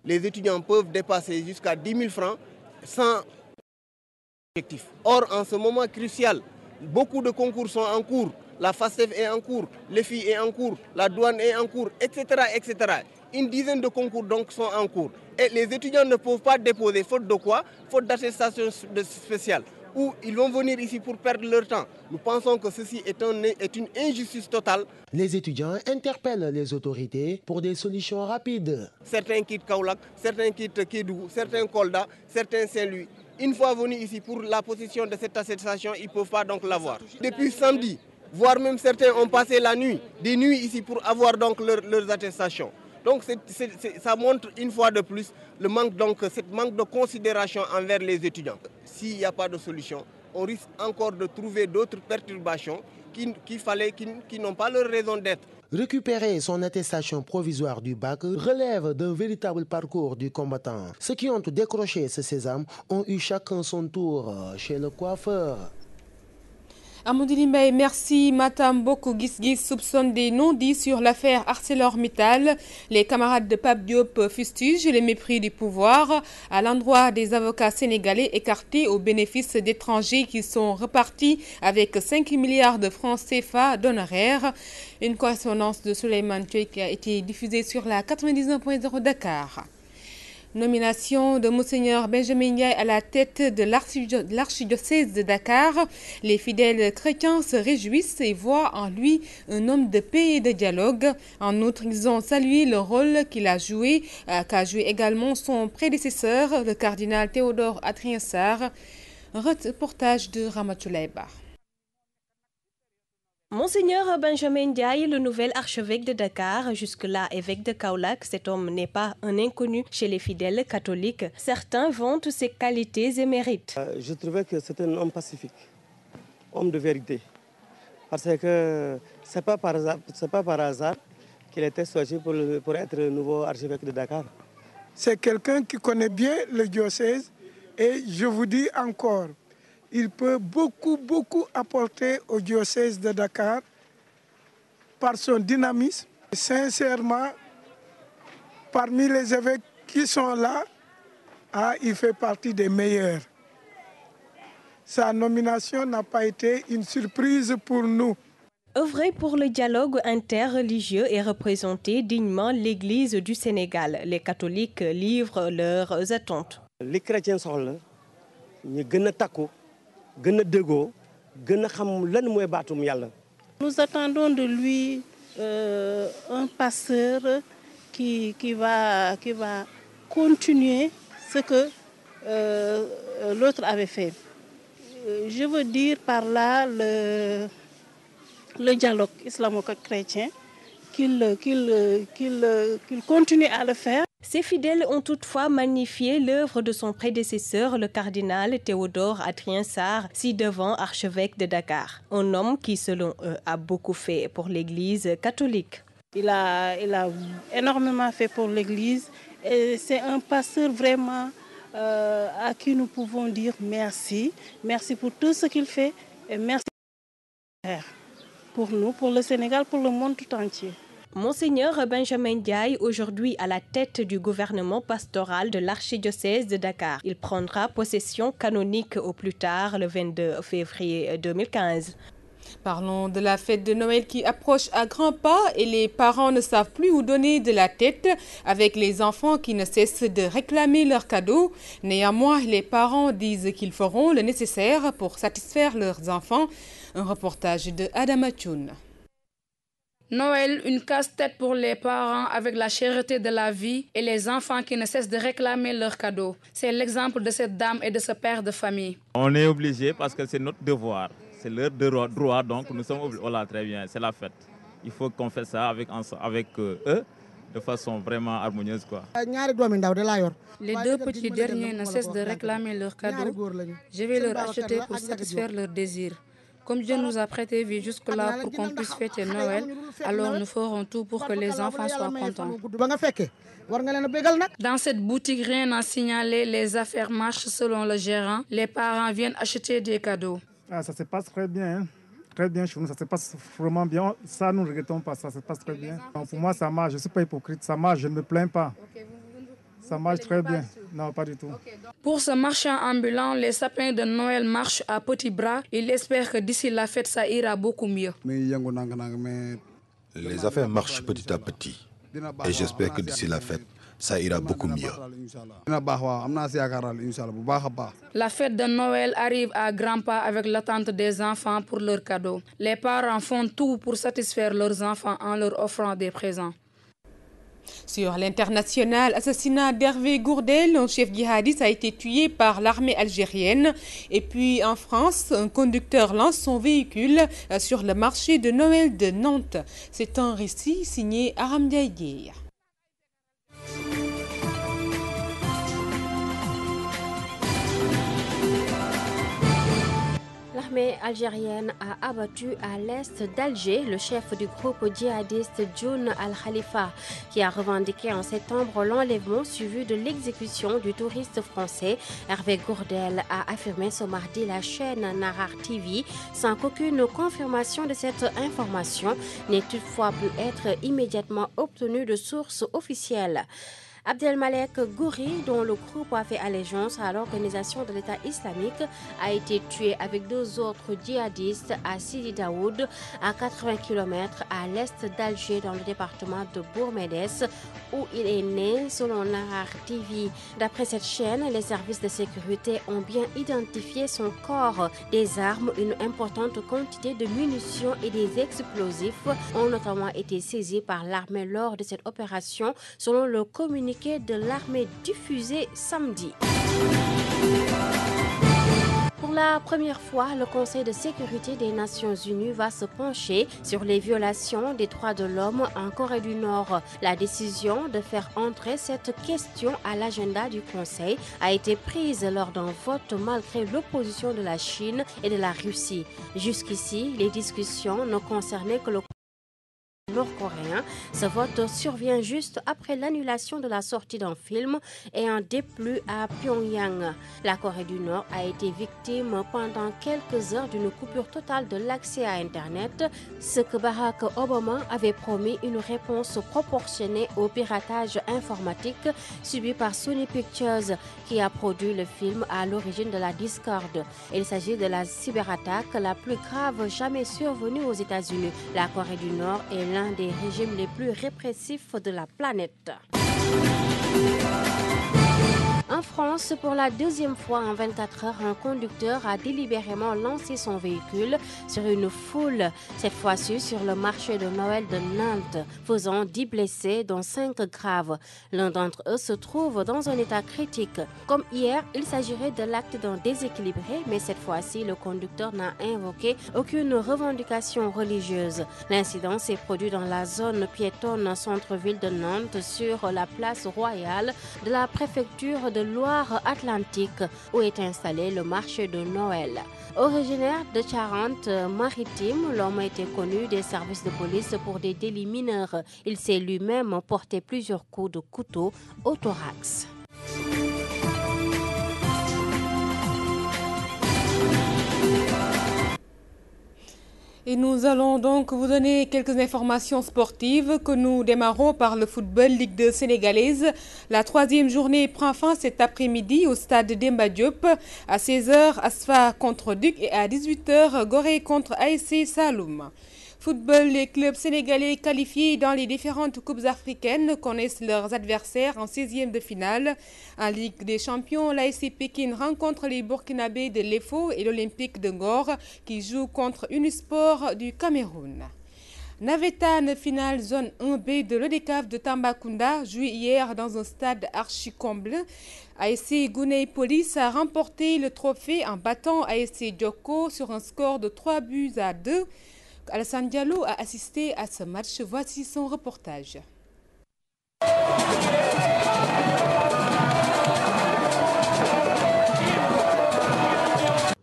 Les étudiants peuvent dépasser jusqu'à 10 000 francs sans objectif. Or, en ce moment crucial, beaucoup de concours sont en cours. La FASTEF est en cours, l'EFI est en cours, la douane est en cours, etc., etc. Une dizaine de concours donc sont en cours. Et les étudiants ne peuvent pas déposer, faute de quoi? Faute d'attestation spéciale. Ou ils vont venir ici pour perdre leur temps. Nous pensons que ceci est une injustice totale. Les étudiants interpellent les autorités pour des solutions rapides. Certains quittent Kaolack, certains quittent Kédougou, certains Kolda, certains Saint-Louis. Une fois venus ici pour la possession de cette attestation, ils ne peuvent pas donc l'avoir. Depuis samedi, voire même certains ont passé la nuit, des nuits ici pour avoir donc leurs attestations. Donc ça montre une fois de plus cette manque de considération envers les étudiants. S'il n'y a pas de solution, on risque encore de trouver d'autres perturbations qui n'ont pas leur raison d'être. Récupérer son attestation provisoire du bac relève d'un véritable parcours du combattant. Ceux qui ont décroché ce sésame ont eu chacun son tour chez le coiffeur. Amadou Limbaye, merci. Matam Boko Gisgis soupçonne des non-dits sur l'affaire ArcelorMittal. Les camarades de Pape Diop fustigent le mépris du pouvoir à l'endroit des avocats sénégalais écartés au bénéfice d'étrangers qui sont repartis avec 5 milliards de francs CFA d'honoraires. Une correspondance de Souleymane Thioye qui a été diffusée sur la 99.0 Dakar. Nomination de Monseigneur Benjamin Ndiaye à la tête de l'archidiocèse de Dakar. Les fidèles chrétiens se réjouissent et voient en lui un homme de paix et de dialogue. En outre, ils ont salué le rôle qu'a joué également son prédécesseur, le cardinal Théodore Adrien Sarr. Reportage de Ramatoulaye Ba. Monseigneur Benjamin Ndiaye, le nouvel archevêque de Dakar, jusque-là évêque de Kaolack, cet homme n'est pas un inconnu chez les fidèles catholiques. Certains vantent ses qualités et mérites. Je trouvais que c'était un homme pacifique, homme de vérité. Parce que ce n'est pas par hasard qu'il était choisi pour être le nouveau archevêque de Dakar. C'est quelqu'un qui connaît bien le diocèse et je vous dis encore, il peut beaucoup apporter au diocèse de Dakar par son dynamisme. Sincèrement, parmi les évêques qui sont là, il fait partie des meilleurs. Sa nomination n'a pas été une surprise pour nous. Œuvrer pour le dialogue interreligieux et représenter dignement l'Église du Sénégal. Les catholiques livrent leurs attentes. Les chrétiens sont là, nous attendons de lui un pasteur qui va continuer ce que l'autre avait fait. Je veux dire par là le dialogue islamo-chrétien, qu'il continue à le faire. Ces fidèles ont toutefois magnifié l'œuvre de son prédécesseur, le cardinal Théodore Adrien Sarr, ci-devant archevêque de Dakar. Un homme qui, selon eux, a beaucoup fait pour l'Église catholique. Il a énormément fait pour l'Église et c'est un pasteur vraiment à qui nous pouvons dire merci. Merci pour tout ce qu'il fait et merci pour nous, pour le Sénégal, pour le monde tout entier. Monseigneur Benjamin Ndiaye, aujourd'hui à la tête du gouvernement pastoral de l'archidiocèse de Dakar. Il prendra possession canonique au plus tard le 22 février 2015. Parlons de la fête de Noël qui approche à grands pas et les parents ne savent plus où donner de la tête avec les enfants qui ne cessent de réclamer leurs cadeaux. Néanmoins, les parents disent qu'ils feront le nécessaire pour satisfaire leurs enfants. Un reportage de Adama Thioune. Noël, une casse-tête pour les parents avec la cherté de la vie et les enfants qui ne cessent de réclamer leurs cadeaux. C'est l'exemple de cette dame et de ce père de famille. On est obligé parce que c'est notre devoir. C'est leur droit, donc nous sommes obligés. Voilà, très bien, c'est la fête. Il faut qu'on fasse ça avec eux de façon vraiment harmonieuse, quoi. Les deux petits derniers ne cessent de réclamer leurs cadeaux. Je vais leur acheter pour satisfaire leurs désirs. Comme Dieu nous a prêté vie jusque-là pour qu'on puisse fêter Noël, alors nous ferons tout pour que les enfants soient contents. Dans cette boutique, rien à signaler, les affaires marchent selon le gérant. Les parents viennent acheter des cadeaux. Ça se passe très bien, hein. Très bien chez nous, ça se passe vraiment bien. Ça, nous ne regrettons pas, ça se passe très bien. Donc, pour moi, ça marche, je ne suis pas hypocrite, ça marche, je ne me plains pas. Ça marche très bien. Non, pas du tout. Pour ce marchand ambulant, les sapins de Noël marchent à petits bras. Il espère que d'ici la fête, ça ira beaucoup mieux. Les affaires marchent petit à petit. Et j'espère que d'ici la fête, ça ira beaucoup mieux. La fête de Noël arrive à grands pas avec l'attente des enfants pour leurs cadeaux. Les parents font tout pour satisfaire leurs enfants en leur offrant des présents. Sur l'international, assassinat d'Hervé Gourdel, un chef djihadiste a été tué par l'armée algérienne. Et puis en France, un conducteur lance son véhicule sur le marché de Noël de Nantes. C'est un récit signé Aram Diaye. L'armée algérienne a abattu à l'est d'Alger le chef du groupe djihadiste Djoun al-Khalifa, qui a revendiqué en septembre l'enlèvement suivi de l'exécution du touriste français. Hervé Gourdel a affirmé ce mardi la chaîne Nahar TV sans qu'aucune confirmation de cette information n'ait toutefois pu être immédiatement obtenue de sources officielles. Abdelmalek Gouri, dont le groupe a fait allégeance à l'organisation de l'État islamique, a été tué avec 2 autres djihadistes à Sidi Daoud, à 80 km à l'est d'Alger, dans le département de Bourmédès, où il est né, selon Nahar TV. D'après cette chaîne, les services de sécurité ont bien identifié son corps. Des armes, une importante quantité de munitions et des explosifs ont notamment été saisis par l'armée lors de cette opération, selon le communiqué de l'armée diffusé samedi. Pour la première fois, le Conseil de sécurité des Nations Unies va se pencher sur les violations des droits de l'homme en Corée du Nord. La décision de faire entrer cette question à l'agenda du Conseil a été prise lors d'un vote malgré l'opposition de la Chine et de la Russie. Jusqu'ici, les discussions ne concernaient que le nord-coréen. Ce vote survient juste après l'annulation de la sortie d'un film ayant déplu à Pyongyang. La Corée du Nord a été victime pendant quelques heures d'une coupure totale de l'accès à Internet, ce que Barack Obama avait promis une réponse proportionnée au piratage informatique subi par Sony Pictures, qui a produit le film à l'origine de la discorde. Il s'agit de la cyberattaque la plus grave jamais survenue aux États-Unis. La Corée du Nord est l'un des régimes les plus répressifs de la planète. En France, pour la 2e fois en 24 heures, un conducteur a délibérément lancé son véhicule sur une foule, cette fois-ci sur le marché de Noël de Nantes, faisant 10 blessés, dont 5 graves. L'un d'entre eux se trouve dans un état critique. Comme hier, il s'agirait de l'acte d'un déséquilibré, mais cette fois-ci, le conducteur n'a invoqué aucune revendication religieuse. L'incident s'est produit dans la zone piétonne centre-ville de Nantes, sur la place royale de la préfecture de Loire-Atlantique, où est installé le marché de Noël. Originaire de Charente-Maritime, l'homme était connu des services de police pour des délits mineurs. Il s'est lui-même porté plusieurs coups de couteau au thorax. Et nous allons donc vous donner quelques informations sportives que nous démarrons par le football Ligue 2 sénégalaise. La 3e journée prend fin cet après-midi au stade Demba Diop. À 16h, Asfa contre Duc et à 18h, Gorée contre ASC Saloum. Football, les clubs sénégalais qualifiés dans les différentes coupes africaines connaissent leurs adversaires en 16e de finale. En Ligue des Champions, l'ASC Pékin rencontre les Burkinabés de l'EFO et l'Olympique de Ngor qui jouent contre Unisport du Cameroun. Navetan finale zone 1B de l'ODCAV de Tambacounda, joué hier dans un stade archi-comble. ASC Gouney Police a remporté le trophée en battant ASC Djoko sur un score de 3-2. Alassane Diallo a assisté à ce match. Voici son reportage.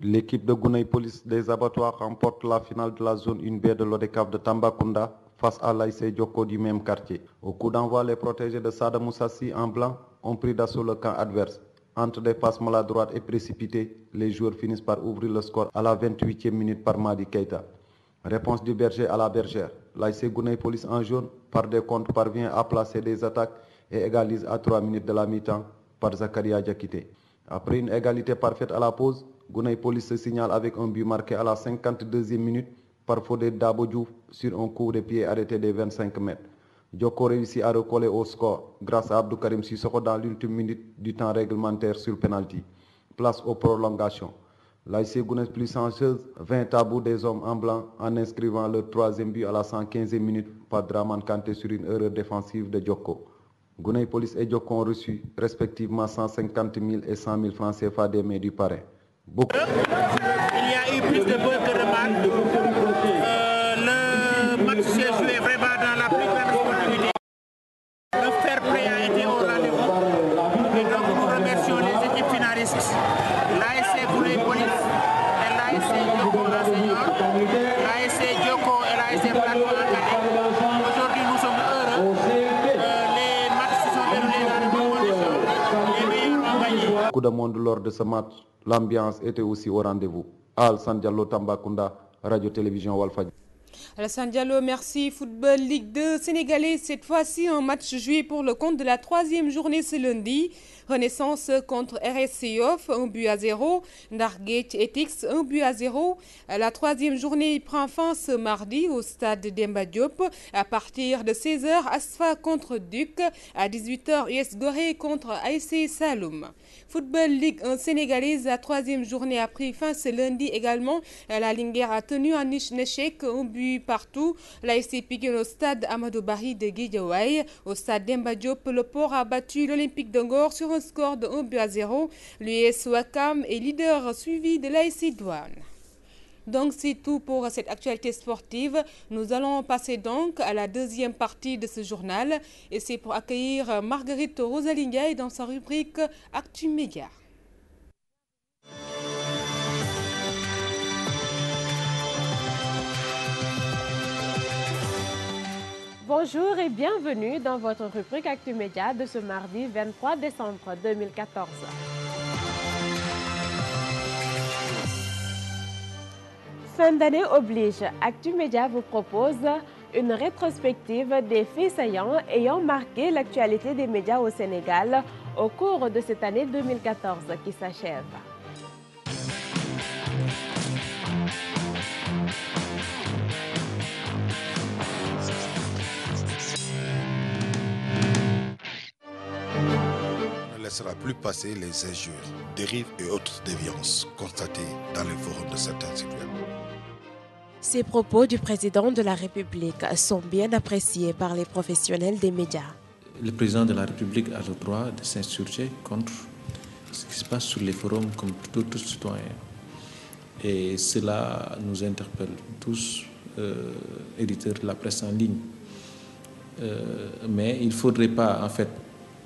L'équipe de Gouney Police des abattoirs remporte la finale de la zone 1B de l'ODCAV de Tambacounda face à l'ASC Djoko du même quartier. Au coup d'envoi, les protégés de Sada Moussassi en blanc ont pris d'assaut le camp adverse. Entre des passes maladroites et précipitées, les joueurs finissent par ouvrir le score à la 28e minute par Madi Keita. Réponse du berger à la bergère. L'ASC Gouney Police en jaune, par des comptes, parvient à placer des attaques et égalise à 3 minutes de la mi-temps par Zakaria Diakité. Après une égalité parfaite à la pause, Guney Police se signale avec un but marqué à la 52e minute par Fodé Dabo Diouf sur un coup de pied arrêté des 25 mètres. Djoko réussit à recoller au score grâce à Abdou Karim Sissoko dans l'ultime minute du temps réglementaire sur penalty. Place aux prolongations. L'ASC Gounès plus chanceuse vint à bout des hommes en blanc en inscrivant leur 3e but à la 115e minute par Draman Kanté sur une erreur défensive de Djoko. Guney Police et Djoko ont reçu respectivement 150 000 et 100 000 francs CFA des mains du parrain. Beaucoup. Il y a eu plus de buts que de mal. Le match s'est joué vraiment dans la plus grande sportivité. Le fair play a été au rendez-vous. Et donc nous remercions les équipes finalistes, l'ASC Guney Police et l'ASC Djoko Senior, l'ASC Djoko et l'ASC Plateau Académie. Aujourd'hui nous sommes heureux. Les matchs se sont déroulés dans de bonnes conditions. Les meilleurs ont gagné. Coup de monde lors de ce match. L'ambiance était aussi au rendez-vous. Alassane Diallo, Tambacounda, Radio-Télévision Walfadjri. Alassane Diallo, merci. Football Ligue 2 sénégalais, cette fois-ci un match joué pour le compte de la 3e journée ce lundi. Renaissance contre RSC Yoff, 1-0. Ndarguet Etix, 1-0. La 3e journée prend fin ce mardi au stade Demba Diop. À partir de 16h, Asfa contre Duc. À 18h, US Gorée contre ASC Saloum. Football Ligue 1 sénégalaise, la 3e journée a pris fin ce lundi également. La Linguère a tenu un échec, un but partout. L'ASC Pikine au stade Amadou Barry de Guédiawaye. Au stade Demba Diop, le Port a battu l'Olympique de Ngor sur un score de 1-0. L'US Ouakam est leader suivi de l'ASC Douane. Donc c'est tout pour cette actualité sportive. Nous allons passer donc à la deuxième partie de ce journal. Et c'est pour accueillir Marguerite Rosalingaï dans sa rubrique Actu Média. Bonjour et bienvenue dans votre rubrique Actu Média de ce mardi 23 décembre 2014. Fin d'année oblige, Actu Média vous propose une rétrospective des faits saillants ayant marqué l'actualité des médias au Sénégal au cours de cette année 2014 qui s'achève. On ne laissera plus passer les injures, dérives et autres déviances constatées dans les forums de certains sites web. Ces propos du président de la République sont bien appréciés par les professionnels des médias. Le président de la République a le droit de s'insurger contre ce qui se passe sur les forums comme tout citoyen. Et cela nous interpelle tous, éditeurs de la presse en ligne. Mais il ne faudrait pas en fait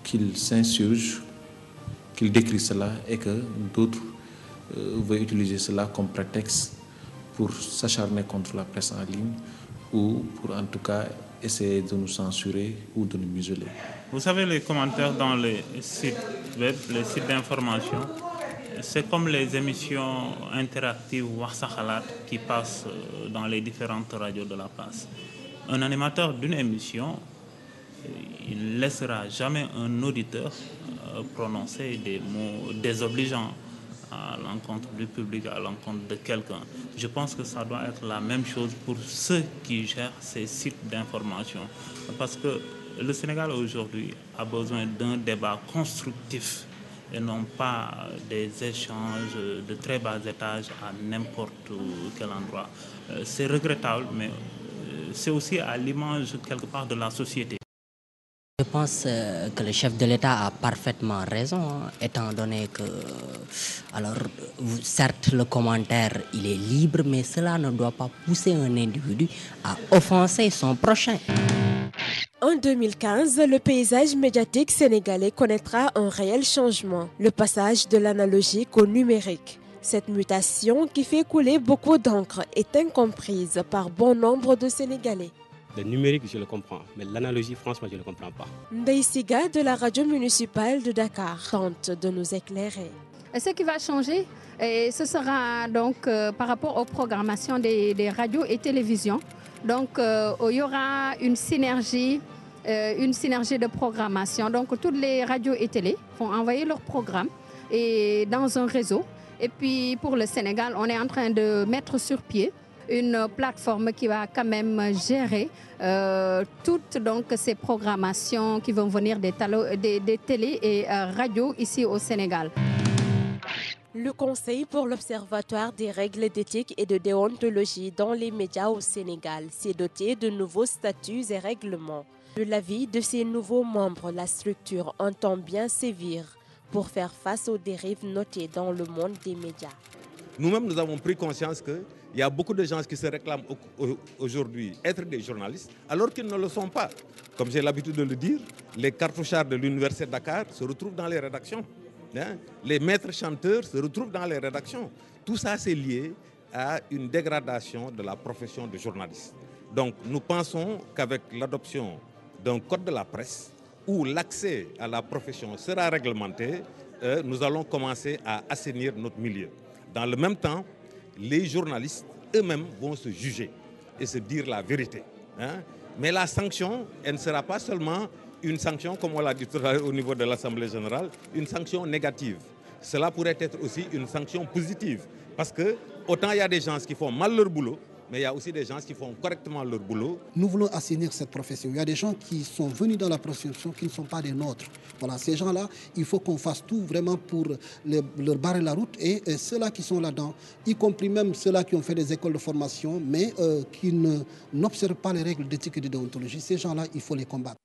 qu'il s'insurge, qu'il décrit cela et que d'autres veuillent utiliser cela comme prétexte pour s'acharner contre la presse en ligne ou pour en tout cas essayer de nous censurer ou de nous museler. Vous savez, les commentaires dans les sites web, les sites d'information, c'est comme les émissions interactives Wax Sa Xalaat qui passent dans les différentes radios de la place. Un animateur d'une émission, il ne laissera jamais un auditeur prononcer des mots désobligeants à l'encontre du public, à l'encontre de quelqu'un. Je pense que ça doit être la même chose pour ceux qui gèrent ces sites d'information. Parce que le Sénégal aujourd'hui a besoin d'un débat constructif et non pas des échanges de très bas étage à n'importe quel endroit. C'est regrettable, mais c'est aussi à l'image quelque part de la société. Je pense que le chef de l'État a parfaitement raison, étant donné que, alors, certes, le commentaire, il est libre, mais cela ne doit pas pousser un individu à offenser son prochain. En 2015, le paysage médiatique sénégalais connaîtra un réel changement, le passage de l'analogique au numérique. Cette mutation qui fait couler beaucoup d'encre est incomprise par bon nombre de Sénégalais. Le numérique, je le comprends, mais l'analogie, franchement, je ne le comprends pas. Ndeye Siga de la radio municipale de Dakar tente de nous éclairer. Et ce qui va changer, ce sera donc par rapport aux programmations des radios et télévisions. Donc, il y aura une synergie une synergie de programmation. Donc, toutes les radios et télé vont envoyer leurs programmes et dans un réseau. Et puis, pour le Sénégal, on est en train de mettre sur pied une plateforme qui va quand même gérer toutes donc, ces programmations qui vont venir des télé et radios ici au Sénégal. Le Conseil pour l'Observatoire des règles d'éthique et de déontologie dans les médias au Sénégal s'est doté de nouveaux statuts et règlements. De l'avis de ses nouveaux membres, la structure entend bien sévir pour faire face aux dérives notées dans le monde des médias. Nous-mêmes, nous avons pris conscience qu'il y a beaucoup de gens qui se réclament aujourd'hui être des journalistes, alors qu'ils ne le sont pas. Comme j'ai l'habitude de le dire, les cartouchards de l'Université de Dakar se retrouvent dans les rédactions. Les maîtres chanteurs se retrouvent dans les rédactions. Tout ça, c'est lié à une dégradation de la profession de journaliste. Donc, nous pensons qu'avec l'adoption d'un code de la presse, où l'accès à la profession sera réglementé, nous allons commencer à assainir notre milieu. Dans le même temps, les journalistes eux-mêmes vont se juger et se dire la vérité. Mais la sanction, elle ne sera pas seulement une sanction, comme on l'a dit tout à l'heure au niveau de l'Assemblée générale, une sanction négative. Cela pourrait être aussi une sanction positive. Parce que autant il y a des gens qui font mal leur boulot, mais il y a aussi des gens qui font correctement leur boulot. Nous voulons assainir cette profession. Il y a des gens qui sont venus dans la profession qui ne sont pas des nôtres. Voilà, ces gens-là, il faut qu'on fasse tout vraiment pour leur barrer la route. Et ceux-là qui sont là-dedans, y compris même ceux-là qui ont fait des écoles de formation, mais qui n'observent pas les règles d'éthique et de déontologie, ces gens-là, il faut les combattre.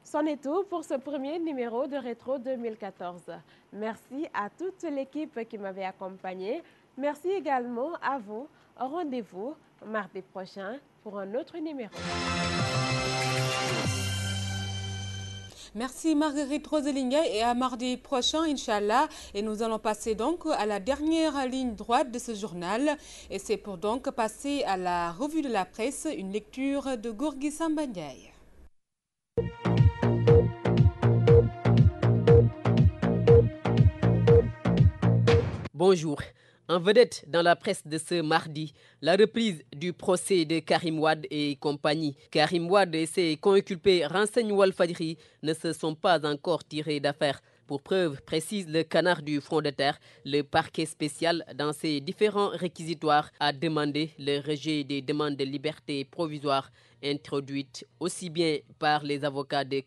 C'en est tout pour ce premier numéro de Rétro 2014. Merci à toute l'équipe qui m'avait accompagné. Merci également à vous. Au rendez-vous mardi prochain pour un autre numéro. Merci Marguerite Roselinga et à mardi prochain, Inch'Allah. Et nous allons passer donc à la dernière ligne droite de ce journal. Et c'est pour donc passer à la revue de la presse, une lecture de Gorgui Samba Ndiaye. Bonjour. En vedette dans la presse de ce mardi, la reprise du procès de Karim Wade et compagnie. Karim Wade et ses coinculpés renseignent Walfadjri ne se sont pas encore tirés d'affaire. Pour preuve, précise le canard du front de terre, le parquet spécial, dans ses différents réquisitoires, a demandé le rejet des demandes de liberté provisoire introduites aussi bien par les avocats de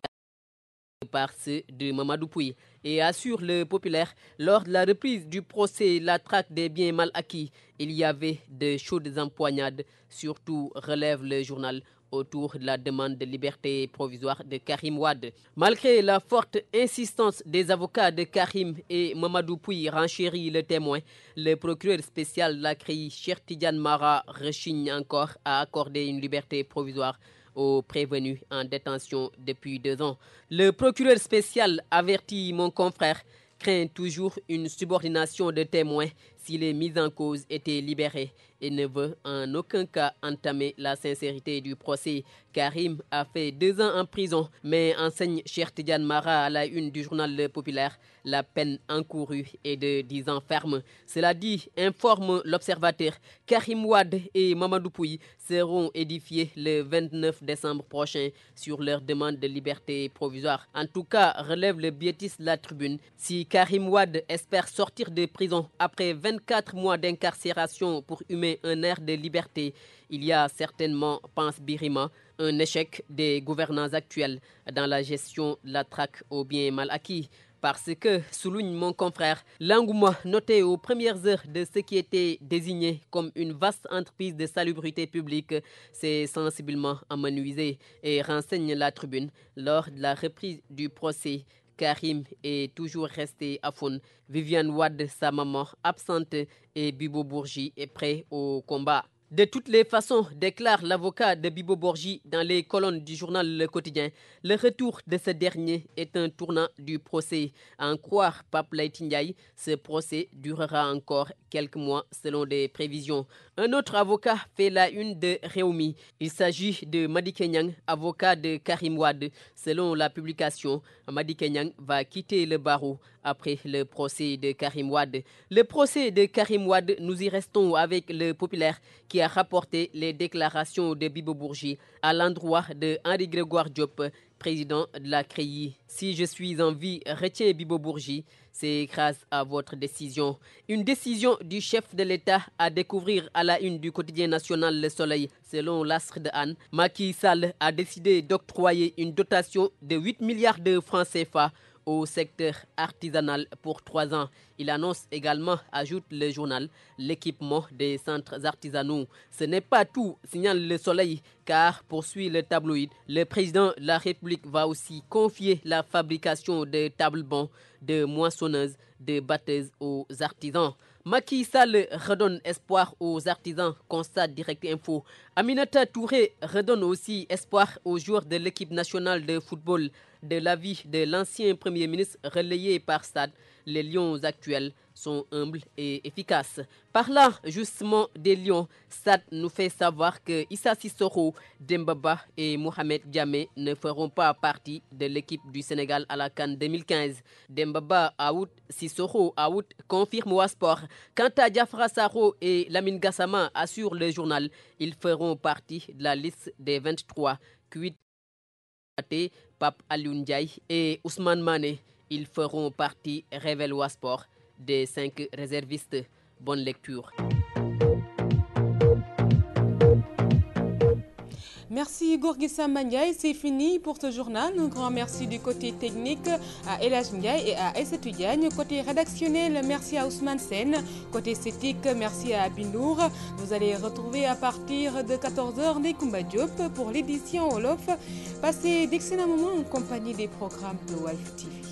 par ceux de Mamadou Pouye et assure le populaire, lors de la reprise du procès la traque des biens mal acquis, il y avait de chaudes empoignades, surtout relève le journal autour de la demande de liberté provisoire de Karim Wade. Malgré la forte insistance des avocats de Karim et Mamadou Pouye renchérit le témoin, le procureur spécial de la CRI, Cheikh Tidiane Mara, rechigne encore à accorder une liberté provisoire aux prévenus en détention depuis 2 ans. Le procureur spécial avertit mon confrère craint toujours une subordination de témoins si les mises en cause étaient libérées et ne veut en aucun cas entamer la sincérité du procès. Karim a fait 2 ans en prison, mais enseigne Cheikh Tidiane Mara à la une du journal Le Populaire. La peine encourue est de 10 ans ferme. Cela dit, informe l'Observateur, Karim Wade et Mamadou Pouye seront édifiés le 29 décembre prochain sur leur demande de liberté provisoire. En tout cas, relève le biétiste de la Tribune, si Karim Wade espère sortir de prison après 24 mois d'incarcération pour humer un air de liberté, il y a certainement, pense Birima, un échec des gouvernants actuels dans la gestion de la traque aux biens mal acquis. Parce que, souligne mon confrère, l'engouement noté aux premières heures de ce qui était désigné comme une vaste entreprise de salubrité publique s'est sensiblement amenuisé et renseigne la Tribune. Lors de la reprise du procès, Karim est toujours resté à fond. Viviane Wade, sa maman, absente, et Bibo Bourgi est prêt au combat. De toutes les façons, déclare l'avocat de Bibo Bourgi dans les colonnes du journal Le Quotidien, le retour de ce dernier est un tournant du procès. À en croire Pape Laïti Ndiaye, ce procès durera encore quelques mois selon des prévisions. Un autre avocat fait la une de Réumi. Il s'agit de Madické Niang, avocat de Karim Wade. Selon la publication, Madické Niang va quitter le barreau après le procès de Karim Wade. Le procès de Karim Wade, nous y restons avec Le Populaire qui a rapporté les déclarations de Bibo Bourgi à l'endroit de Henri Grégoire Diop, président de la CREI. Si je suis en vie, retient Bibo Bourgi, c'est grâce à votre décision. Une décision du chef de l'État à découvrir à la une du quotidien national Le Soleil. Selon l'Astre de Anne, Macky Sall a décidé d'octroyer une dotation de 8 milliards de francs CFA au secteur artisanal pour 3 ans. Il annonce également, ajoute le journal, l'équipement des centres artisanaux. Ce n'est pas tout, signale Le Soleil, car, poursuit le tabloïd, le président de la République va aussi confier la fabrication de tables-bancs, de moissonneuses, de batteuses aux artisans. Macky Sall redonne espoir aux artisans, constate Direct Info. Aminata Touré redonne aussi espoir aux joueurs de l'équipe nationale de football. De l'avis de l'ancien Premier ministre relayé par Stade, les Lions actuels sont humbles et efficaces. Parlant justement des Lions, Stade nous fait savoir que Issa Sissoko, Demba Ba et Mohamed Diamé ne feront pas partie de l'équipe du Sénégal à la CAN 2015. Demba Ba out, Sissoko out, confirme Wasport. Quant à Diafra Saro et Lamine Gassama, assure le journal, ils feront partie de la liste des 23. Pape Alioune Ndiaye et Ousmane Mané, ils feront partie, révèle Wasport, des 5 réservistes. Bonne lecture. Merci Gorgissa Mandiaye, c'est fini pour ce journal. Un grand merci du côté technique à Elaj Ndiaye et à Aïssatou Diagne. Côté rédactionnel, merci à Ousmane Sen. Côté esthétique, merci à Abinour. Vous allez retrouver à partir de 14h Nekoumba Diop pour l'édition Wolof. Passez d'excellents moments en compagnie des programmes de Walf TV.